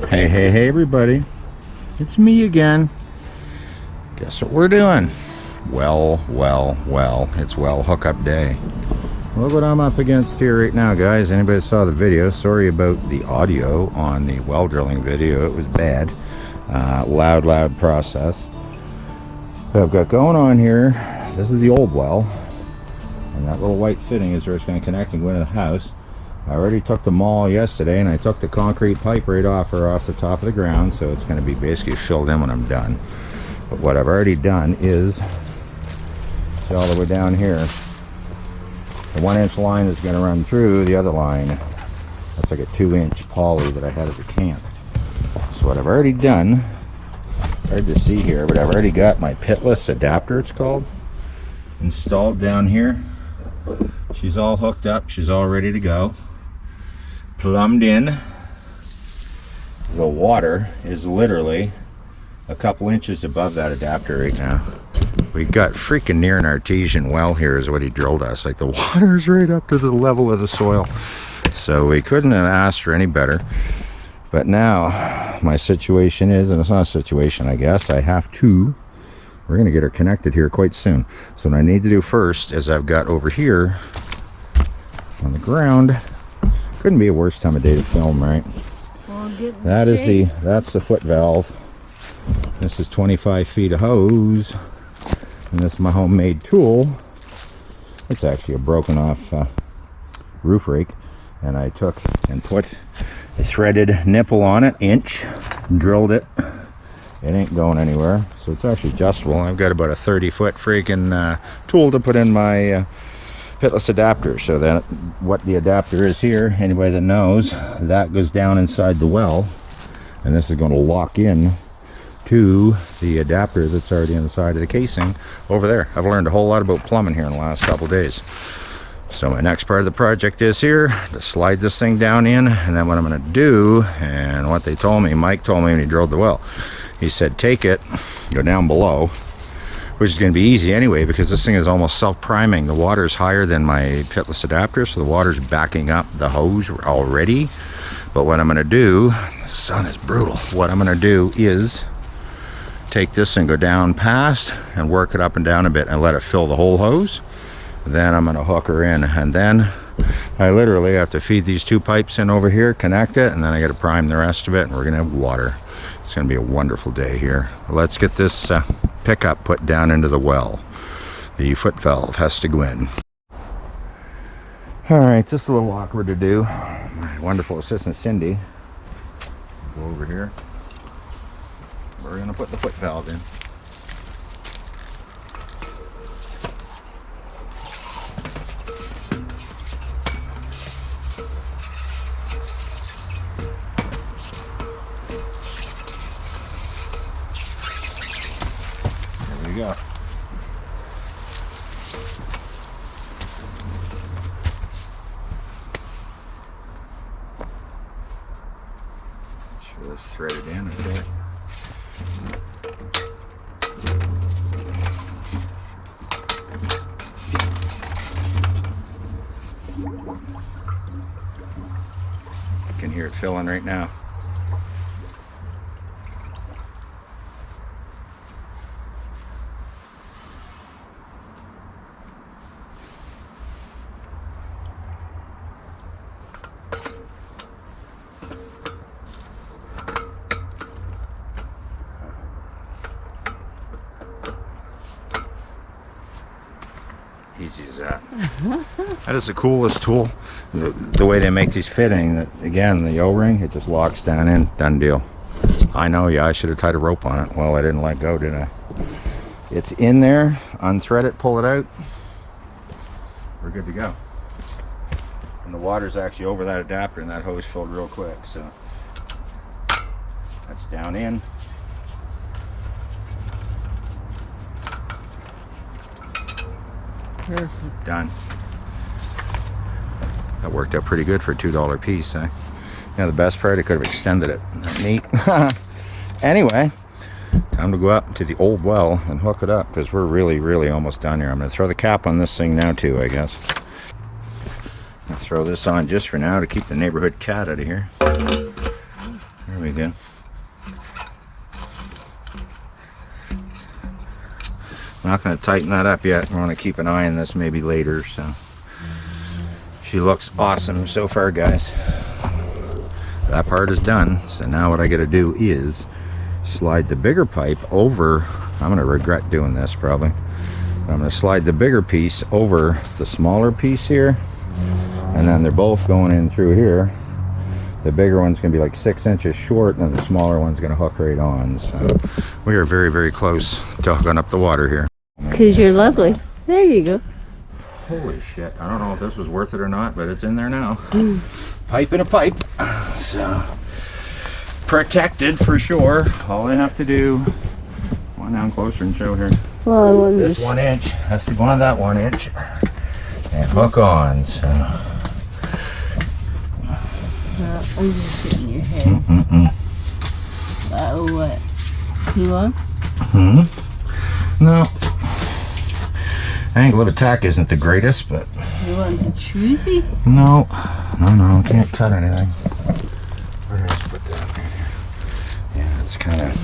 Hey everybody, it's me again. Guess what we're doing? Well, it's well hookup day. Look what I'm up against here right now, guys. Anybody saw the video? Sorry about the audio on the well drilling video. It was bad. Loud process. What I've got going on here, this is the old well, and that little white fitting is where it's going to connect and go into the house. I already took the maul yesterday, and I took the concrete pipe right off the top of the ground, so it's going to be basically filled in when I'm done. But what I've already done is, see all the way down here, the 1-inch line is going to run through the other line. That's like a 2-inch poly that I had at the camp. So what I've already done, hard to see here, but I've already got my pitless adapter, it's called, installed down here. She's all hooked up, she's all ready to go. Plumbed in. The water is literally a couple inches above that adapter right now. We got freaking near an artesian well here is what he drilled us. Like the water is right up to the level of the soil. So we couldn't have asked for any better. But now my situation is, and it's not a situation, I guess, we're going to get her connected here quite soon. So what I need to do first is I've got over here on the ground, couldn't be a worse time of day to film, right? That's the foot valve. This is 25 feet of hose, and this is my homemade tool. It's actually a broken off roof rake, and I took and put a threaded nipple on it, inch, drilled it. It ain't going anywhere, so it's actually adjustable. I've got about a 30-foot freaking tool to put in my pitless adapter. So that what the adapter is here, anybody that knows, that goes down inside the well, and this is going to lock in to the adapter that's already on the side of the casing over there. I've learned a whole lot about plumbing here in the last couple of days. So my next part of the project is here to slide this thing down in, and then what I'm going to do, and what they told me, Mike told me when he drilled the well, he said take it, go down below, which is going to be easy anyway because this thing is almost self-priming. The water is higher than my pitless adapter, so the water's backing up the hose already. But what I'm going to do, the sun is brutal, what I'm going to do is take this and go down past and work it up and down a bit and let it fill the whole hose. Then I'm going to hook her in, and then I literally have to feed these 2 pipes in over here, connect it, and then I got to prime the rest of it, and we're going to have water. It's going to be a wonderful day here. Let's get this pickup put down into the well. The foot valve has to go in. Alright, just a little awkward to do. My wonderful assistant Cindy, go over here. We're going to put the foot valve in. There we go. Sure this threaded in a bit. You can hear it filling right now. Easy as that. That is the coolest tool. The way they make these fitting, that again, the O-ring, it just locks down in, done deal. I know, yeah, I should have tied a rope on it. Well, I didn't let go, did I? It's in there, unthread it, pull it out. We're good to go. And the water's actually over that adapter, and that hose filled real quick, so that's down in. Done. That worked out pretty good for a $2 piece, eh? Yeah, the best part, I could have extended it. Neat. Anyway, time to go up to the old well and hook it up, because we're really almost done here. I'm going to throw the cap on this thing now too, I guess. I'll throw this on just for now to keep the neighborhood cat out of here. There we be good. Not going to tighten that up yet. I want to keep an eye on this maybe later. So she looks awesome so far, guys. That part is done. So now what I got to do is slide the bigger pipe over. I'm going to regret doing this probably. But I'm going to slide the bigger piece over the smaller piece here. And then they're both going in through here. The bigger one's going to be like 6 inches short, and then the smaller one's going to hook right on. So we are very, very close to hooking up the water here. Because you're lovely. There you go. Holy shit. I don't know if this was worth it or not, but it's in there now. Pipe in a pipe. So protected for sure. All I have to do, come on down closer and show here. Well, I wonder. This 1 inch has to go on that 1 inch and hook on. So I'm just getting your head. What? Too long? No. Angle of attack isn't the greatest, but. You want the choosy? No. No, can't cut anything. Where did I put that right here? Yeah, it's kind of.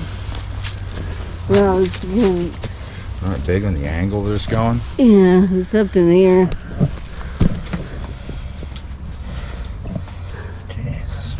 Well, it's Not big on the angle that it's going. yeah, it's up in the air. Jesus.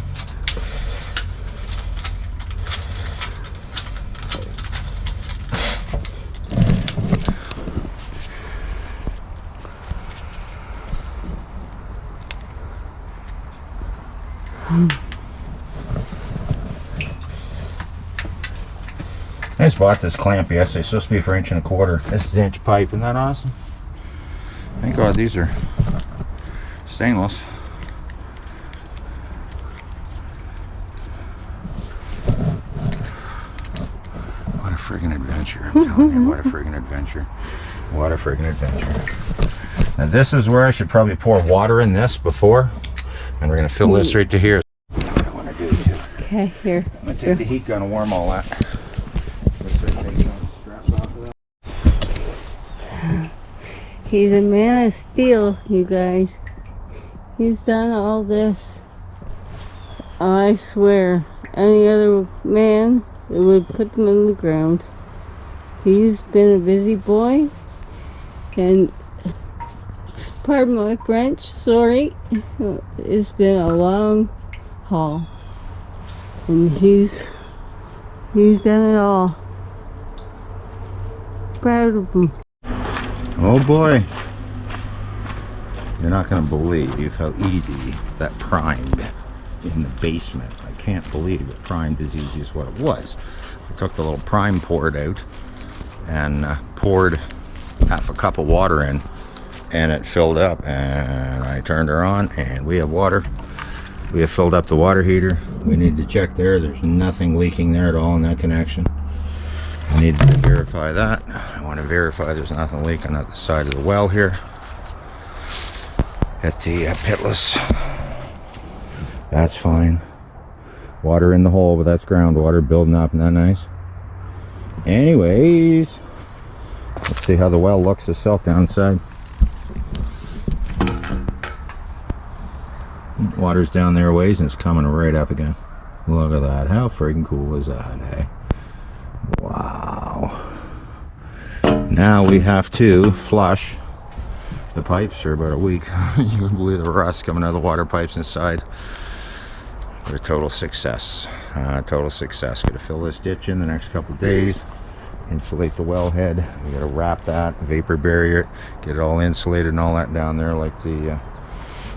I just bought this clamp yesterday. It's supposed to be for 1.25 inches. This is inch pipe. Isn't that awesome? Thank God these are stainless. What a friggin' adventure. I'm telling you, what a friggin' adventure. What a friggin' adventure. Now this is where I should probably pour water in this before. And we're going to fill this right to here. What I want to do too. Okay, here. I'm going to take the heat gun and warm all that. He's a man of steel, you guys. He's done all this. I swear, any other man, it would put them in the ground. He's been a busy boy, and pardon my French, sorry, it's been a long haul, and he's done it all. Proud of him. Oh boy. You're not going to believe how easy that primed in the basement. I can't believe it primed as easy as what it was. I took the little prime poured out and poured half a cup of water in, and it filled up, and I turned her on and we have water. We have filled up the water heater. We need to check there. There's nothing leaking there at all in that connection. I need to verify that. I want to verify there's nothing leaking at the side of the well here at the pitless. That's fine. Water in the hole, but that's groundwater building up. Isn't that nice? Anyways, let's see how the well looks itself downside. Water's down there a ways and it's coming right up again. Look at that. How freaking cool is that, eh? Wow. Now we have to flush the pipes for about a week. You wouldn't believe the rust coming out of the water pipes inside. But a total success. Total success. Gonna fill this ditch in the next couple of days. Insulate the wellhead. We gotta wrap that, vapor barrier it, get it all insulated and all that down there like the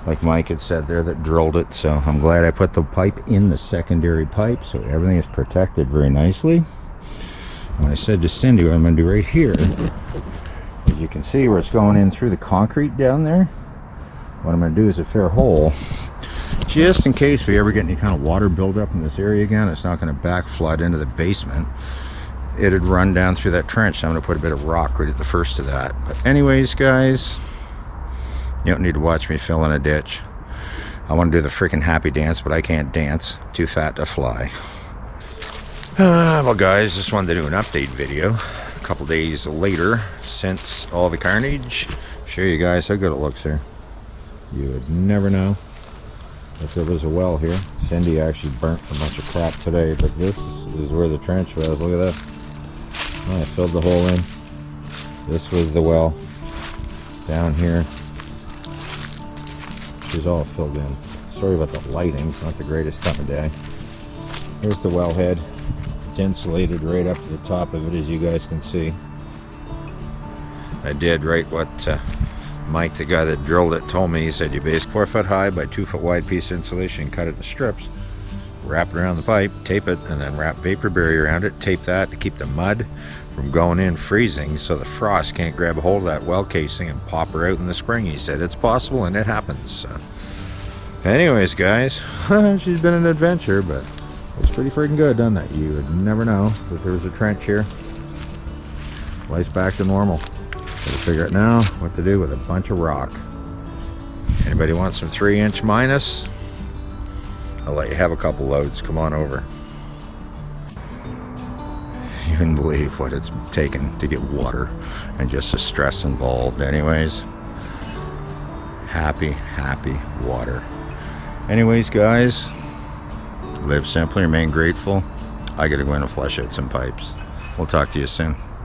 like Mike had said there that drilled it. So I'm glad I put the pipe in the secondary pipe so everything is protected very nicely. When I said to Cindy what I'm going to do right here, as you can see where it's going in through the concrete down there, what I'm going to do is a fair hole just in case we ever get any kind of water buildup in this area again. It's not going to back flood into the basement. It'd run down through that trench. So I'm going to put a bit of rock right at the first of that. But anyways, guys, you don't need to watch me fill in a ditch. I want to do the freaking happy dance, but I can't dance. Too fat to fly. Well guys, just wanted to do an update video a couple days later since all the carnage. Show you guys how good it looks here. You would never know. if there was a well here. Cindy actually burnt a bunch of crap today, but this is where the trench was. Look at that. Oh, I filled the hole in. This was the well down here. She's all filled in. Sorry about the lighting, it's not the greatest time of day. Here's the wellhead. It's insulated right up to the top of it, as you guys can see. I did right what Mike, the guy that drilled it, told me. He said you base 4 foot high by 2 foot wide piece of insulation, cut it in strips, wrap it around the pipe, tape it, and then wrap vapor barrier around it. Tape that to keep the mud from going in freezing, so the frost can't grab a hold of that well casing and pop her out in the spring. He said it's possible, and it happens. So. Anyways, guys, she's been an adventure, but it's pretty freaking good, doesn't it? You would never know if there was a trench here. Life's back to normal. Gotta figure out now what to do with a bunch of rock. Anybody want some 3-inch minus? I'll let you have a couple loads. Come on over. You wouldn't believe what it's taken to get water and just the stress involved. Anyways, happy water. Anyways, guys, live simply, remain grateful. I gotta go in and flush out some pipes. We'll talk to you soon.